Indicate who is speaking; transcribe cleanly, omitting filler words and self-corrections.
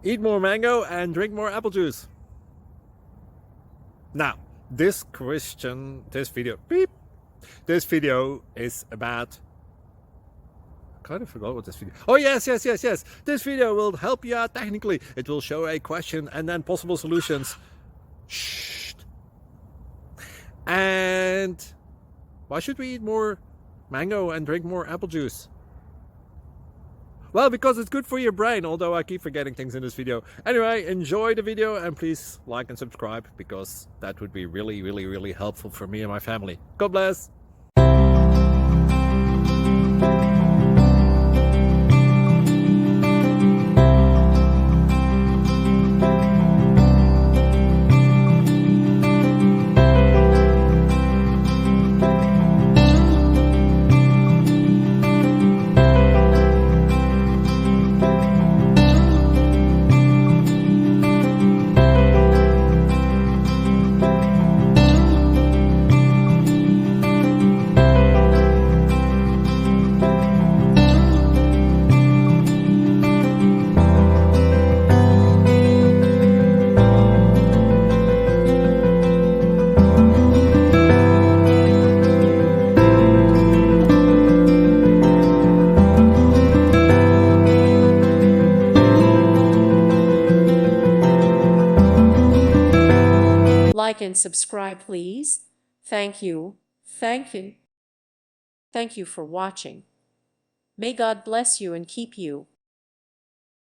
Speaker 1: Eat more mango and drink more apple juice. Now, this video is about, I kind of forgot what this video. Oh, yes. This video will help you out technically. It will show a question and then possible solutions. Shh. And why should we eat more mango and drink more apple juice? Well, because it's good for your brain, although I keep forgetting things in this video. Anyway, enjoy the video and please like and subscribe, because that would be really helpful for me and my family. God bless!
Speaker 2: Like and subscribe, please. Thank you. Thank you. Thank you for watching. May God bless you and keep you.